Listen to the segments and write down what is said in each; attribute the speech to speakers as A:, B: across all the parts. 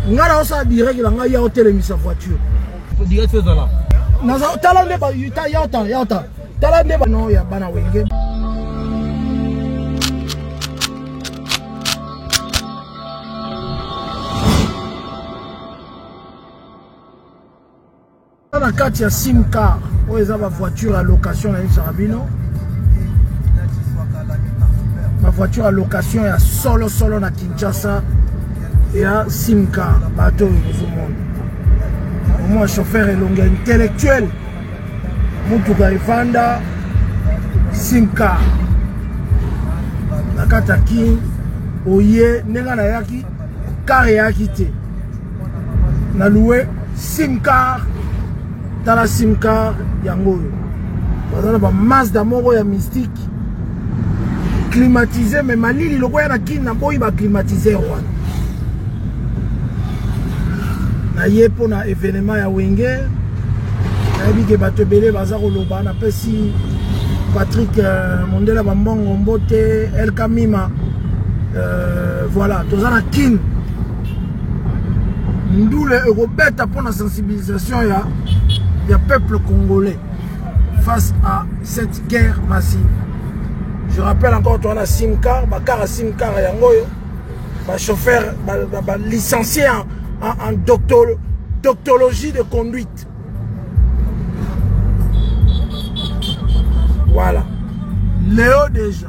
A: ngara osa direct la nga ya hotel mi sa voiture
B: direct fais là
A: naza talande ba yuta yauta talande ba no ya bana wenge na kati ya sim car oyo eza ba voiture à location na Sarabino ma voiture à location ya solo na Kinshasa et à sim car bateau au monde moi chauffeur elonga intellectuel mutuka ifanda sim car na kata ki oye nenga na yaki car yaki te na loué sim car tala sim car yango bazana ba Mazda moko ya mystique climatisé mais malili loko ya na kin na boyi ba climatisé wana na ye po na événement ya wenge na bige bato belé baza koloba na pesi Patrick Mondela Bambongo Mbote El Kamima voilà tozana kin ndule eurobeta pour la sensibilisation ya peuple congolais face à cette guerre massive. Je rappelle encore toi la SIM-car, bakara SIM-car yangoyo, ba chauffeur ba licencié en doctologie de conduite. Voilà. Léo déjà.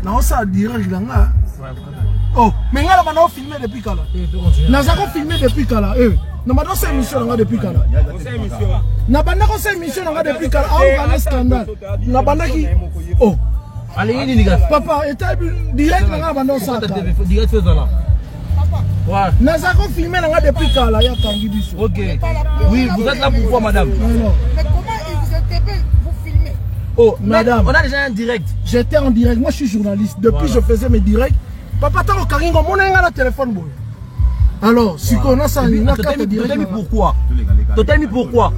A: Non, ça dirait que là. Oh, mais là, on a filmé depuis quand là? On a filmé depuis quand là? Non, mais dans cette émission, on a depuis quand là? On a dans cette émission, on a depuis quand là? On a un scandale. On a qui? Oh.
B: Allez, les gars.
A: Papa, et direct, on a dans ça.
B: Direct, fais là.
A: Ouais. Nous avons filmé depuis quand là? Il y a Tanguy Bissou.
B: Ok. Oui, vous êtes là pourquoi, madame?
A: Non.
C: Mais comment ils vous interpellent? Vous filmez?
A: Oh, madame.
B: On a déjà un direct.
A: J'étais en direct. Moi, je suis journaliste. Depuis, je faisais mes directs. Papa, t'as le caringo, mon a téléphone. Alors, si on a ça, on a carte direct.
B: T'as mis pourquoi? T'as mis pourquoi?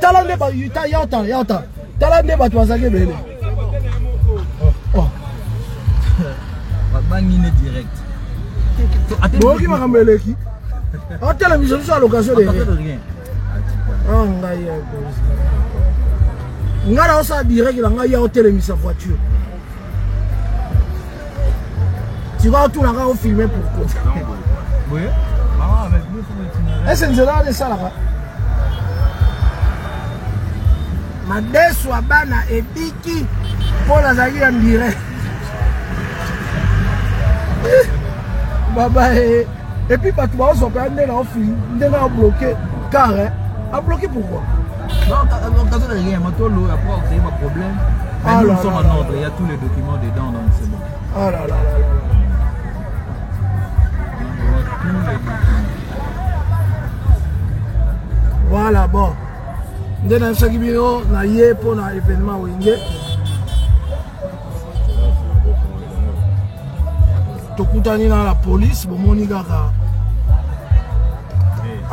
A: Talande ba yuta yauta. Talande ba tuazake bele. Oh.
B: Bangine direct.
A: Bon, qui m'a ramené qui? On t'a la mise sur l'occasion de rien. Oh, on a aussi direct, on a hôtel mis sa voiture. Tu vas tout là filmer pourquoi?
B: Oui.
A: Est-ce que c'est là de ça là? Ma déçoit bana et biki pour la zagi en direct. Baba et puis pas tout le monde a film, on a bloqué car a bloqué pourquoi?
B: Non, quand on a rien, après il y a un problème. Mais nous sommes en ordre, il y a tous les documents dedans, donc c'est bon.
A: Oh là là. Voilà, bon. Nous avons fait un yé pour un événement wenge. Tokutani dans la police, bon moni gaga.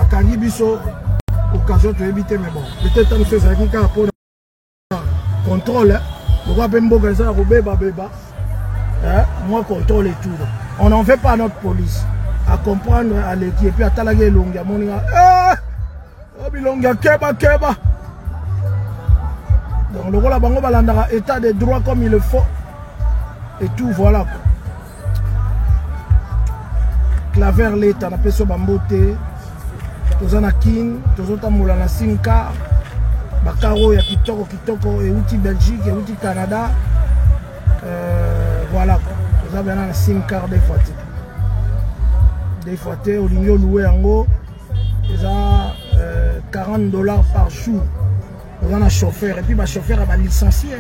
A: Akangi biso occasion de éviter mais bon. Peut-être que nous faisons un pour contrôle. Nous va bien beau ça beba. Moi contrôle et tout. On n'en fait pas notre police. À comprendre à l'équipe et puis à talaguer longa moninga. Bilonga keba. Donc le rôle à bango balandara état de droit comme il le faut. Et tout voilà. Claver l'état na peso bambote. Tozana king, tozota moula na sinka. Bakaro ya kitoko et outil Belgique et outil Canada. Voilà. Tozana na sinka des fois au ligno loué en haut. Ils ont $40 par jour. On a un chauffeur et puis le chauffeur a licencié.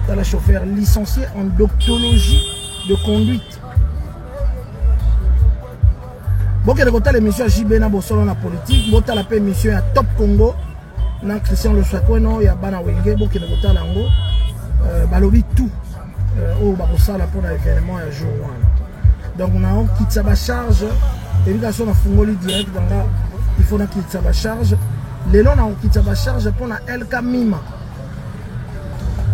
A: Dans le chauffeur licencié en doctologie de conduite. Bon, que de l'émission JB na Bosolo na politique, bon, la paix émission à Top Congo, na Christian Le Chakwe, non, il y a Bana Wenge, bon, que de l'ango, balobi tout, au Barosala pour l'événement à jour. Donc, on a quitté sa charge, l'éducation a fungoli direct, il faut quitter sa charge, lelo na okitsa ba charge pona LK Mima.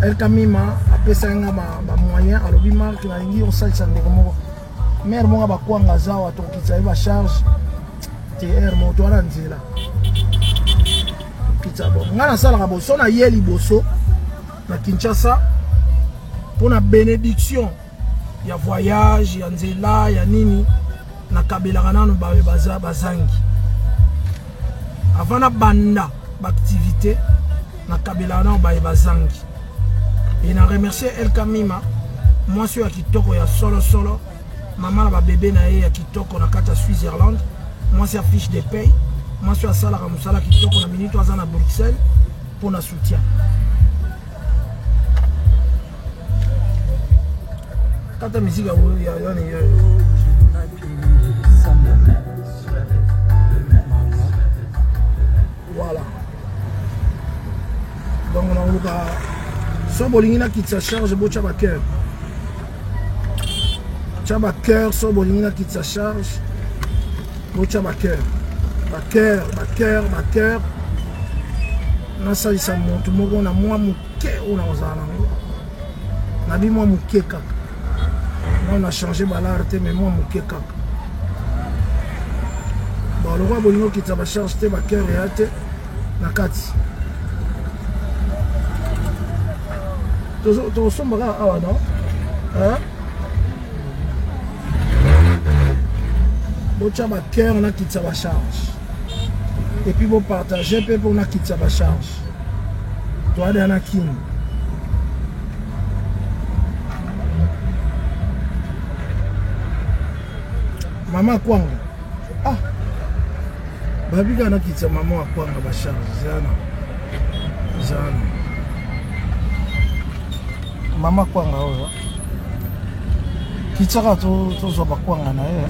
A: LK Mima apesa nga ba moyen alobi marque na lingi on salisa ndeko moko. Mère monga ba kwanga zawa to okitsa ba charge TR moto ala nzela. Okitsa bo. Nga na sala ka boso na yeli boso na Kinshasa pona bénédiction ya voyage ya nzela ya nini na kabela nano bazangi. Avant na banda d'activité na kabela nano bazangi. Et na remercier LK Mima, moi suis à Kitoko ya solo maman na ba bébé na ya Kitoko na kata Switzerland, moi c'est fiche de paye, moi suis à sala ka musala Kitoko na minute à na Bruxelles pour na soutien. Tata musique ya voilà. Donc on a so bolingi na kitsa charge bocha ba cœur. Chaba cœur so bolingi na kitsa charge bocha ba cœur. Ba cœur. Na salisa montu moko na mwa muke ona ozana. Na bi mwa muke kaka. On a changé l'arte mais moi muke kaka. Bon le roi bolingo kitsa ba charge te ba cœur et ate na kati. Tu ressembles à non? Hein? Bon, tu as ma cœur, on a quitté sa charge. Et puis, vous partagez, puis on a quitté sa charge. Toi, il y en a qui? Maman Kwanga. Ah! Babi, il y en a qui quitté maman Kwanga, ma charge. Zana. Mama Kwanga oyo kitaka to ba kwanga na ye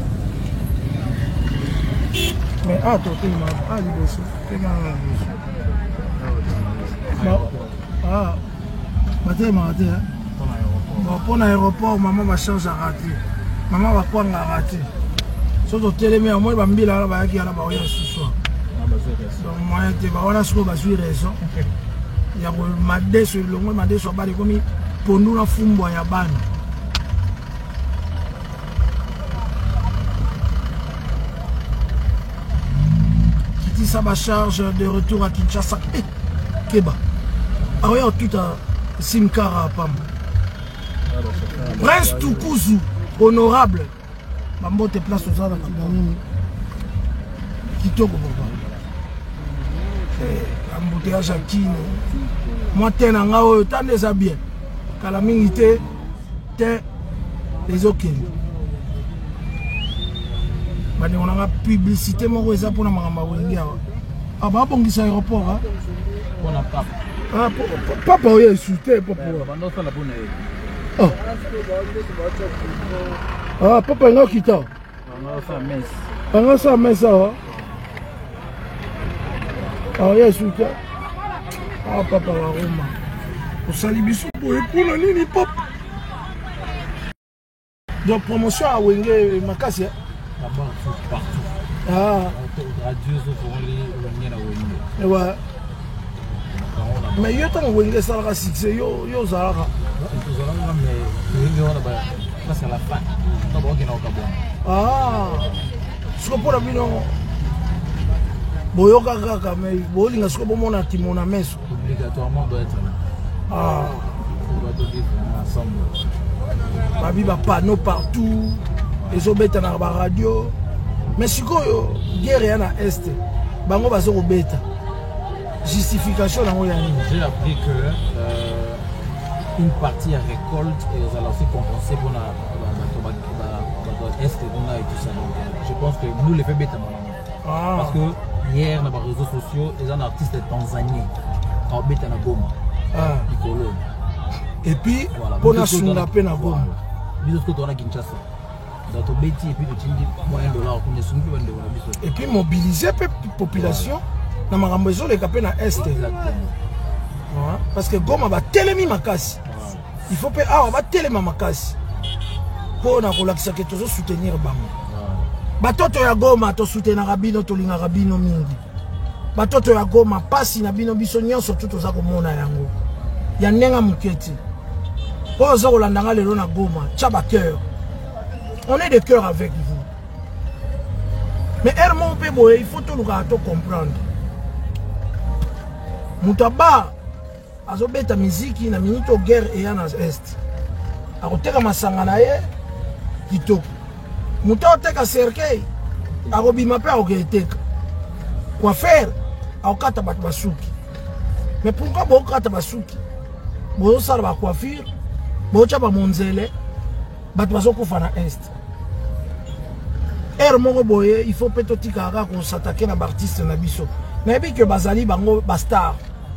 A: mais to tema liboso tema matema te pona aéroport maman ba charge à rater maman ba kwanga à rater soto telemi moi ba mbila ba yaki ala ba oya suso donc moi te ba wana siko ba suivre raison ya ko madeso longo madeso ba komi pondu na fumbwa ya bana Kiti Saba charge de retour à Kinshasa Keba aoya tout à Simkara Pam Prince Tukuzu honorable Bambote place aux arts Kitoko embouteillage à Kino moi tena ngao tande za bien kala mingi te les okeni bani on a publicité moko eza pona makamba wengi awa aba bongisa aéroport ha
B: pona papa
A: papa oyo insulté papa
B: bando sala pona
A: papa ngo kita nga sa mesa wa oyo insulté papa wa Roma osali biso boye pona nini papa donc promotion à Wenge makasi
B: partout
A: ouais mais yo tant Wenge salaka succès yo zalaka
B: parce à la fin
A: siko pona bino boyoka kaka mais bolinga siko bomona timona meso
B: obligatoirement doit être là. On doit vivre ensemble.
A: Babi ba panneau partout, les obeta na ba radio. Mais sikoyo guerre ya na est. Bango bazo ko beta. Justification na ngoya ni.
B: J'ai appris que une partie à récolte et aux alors aussi compenser pour la est et tout ça. Donc, je pense que nous les fait bêta parce que hier dans les réseaux sociaux, les un artiste tanzanien en bêta na Goma.
A: Et puis pour la sunga pe na Goma.
B: Biso ko tona Kinshasa. Dans ton bêti et puis tu dis $1 pour ne sunga $1 biso.
A: Et puis mobiliser la population na makambo zo le kapé na est. Parce que Goma ba telemi makasi. Il faut pas ba telema makasi. Pour na kolakisa ke tozo soutenir bango. Batoto ya Goma to soutenir rabino to linga rabino mingi. batoto ya Goma pasi na bino biso nyonso tout oza komona yango ya ndenga muketi oyo oza kolandanga lelo na Goma tia cœur. On est de cœur avec vous. Mais Hermon Peboé, il faut tout le monde comprendre. Moutaba, azobeta musique na minute guerre et en est. Akoteka masanga na ye kitoko. Muta oteka cercueil. Akobima pe akoteka. Quoi faire? Akokata bat basuki. Mais pourquoi bokata basuki? Bo sala ba coiffure, bo cha ba monzele, bat bazokufa na est. Hermon Boye, il faut peut-être qu'on s'attaque à l'artiste Nabiso. Mais que Bazali bango bastar,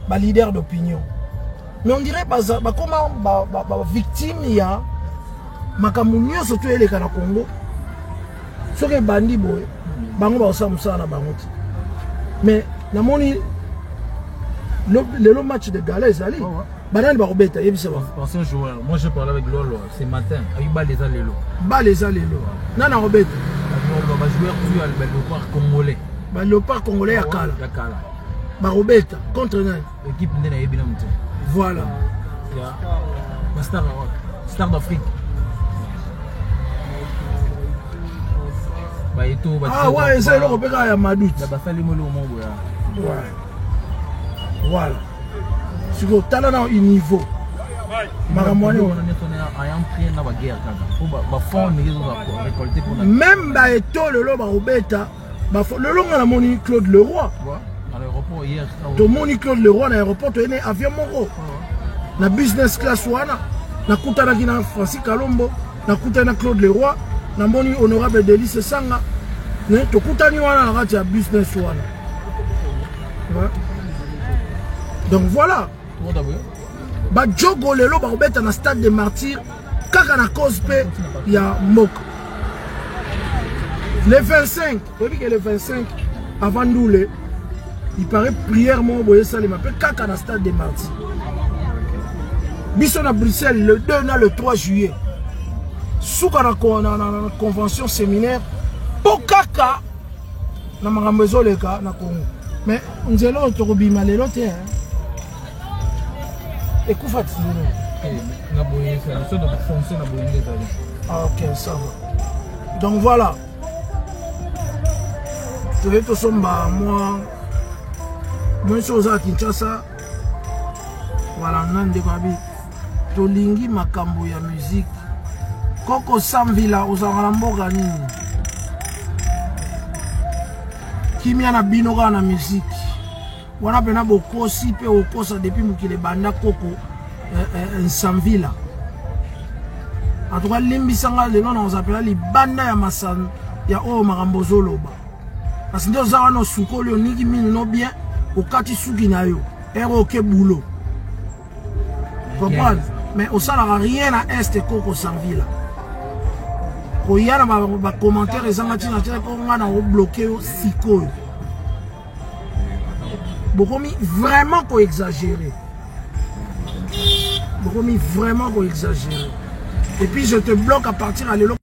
A: ba leader d'opinion. Mais on dirait comment victime il y a makamunyo surtout les kana Congo. Ce que bandi boy, bango ba osamusa na bango. Mais na moni le match de Gala ezali. Banane ba robeta yebisa ba.
B: Ancien joueur, moi je parlais avec Lolo ce matin, il bat les alelo.
A: Ba les alelo. Nana robeta.
B: On va jouer le léopard congolais.
A: Le léopard congolais à Kala. Barobeta contre
B: l'équipe de Naïbina.
A: Voilà.
B: Star d'Afrique.
A: Ah ouais, c'est le repère à Madout. Voilà. Si vous avez un niveau. Même le loba robeta, le long à la moni Claude Leroy.
B: À l'aéroport hier.
A: To moni Claude Leroy à l'aéroport, tu es avion Moro. La business class wana, na kutana kina Francis Kalombo, na kutana Claude Leroy, na moni honorable Delis Sanga, ne to kutani wana na kati ya business wana. Donc voilà. Ba jogo lelo ba robeta na stade des martyrs kaka na cause pe ya mok. Le 25, vous voyez que le 25 avant Ndoulé, il paraît prière mon boye ça les m'appelle kaka na stade des martyrs. Bisson à Bruxelles le 2 na le 3 juillet. Souka na convention séminaire pour kaka na makambezo leka na Congo. Mais nzelo to kobima lelo te. Et quoi fait-il? Ah ok, ça va. Donc voilà. Tu veux tout ça, moi je suis à Kinshasa. Voilà, Nande Babi. Tu lingi makambo ya musique. Koko Samvila, aux Aramboga ni. Kimia na binoga na musique. On a pena beaucoup si peu au cours depuis mukile banda koko Nsamvila. En tout cas limbisanga le nom on appelle les banda ya masan ya o makambozo loba. Parce que nous avons nos suko le niki mini no bien au kati suki na yo. Ero ke boulot. Comprendre? Mais au sala rien à est koko Nsamvila. Ko yana ba commentaire ezanga tina tina ko ngana o bloquer siko. Beaucoup vraiment pour exagérer. Beaucoup vraiment pour exagérer. Et puis je te bloque à partir à l'élo.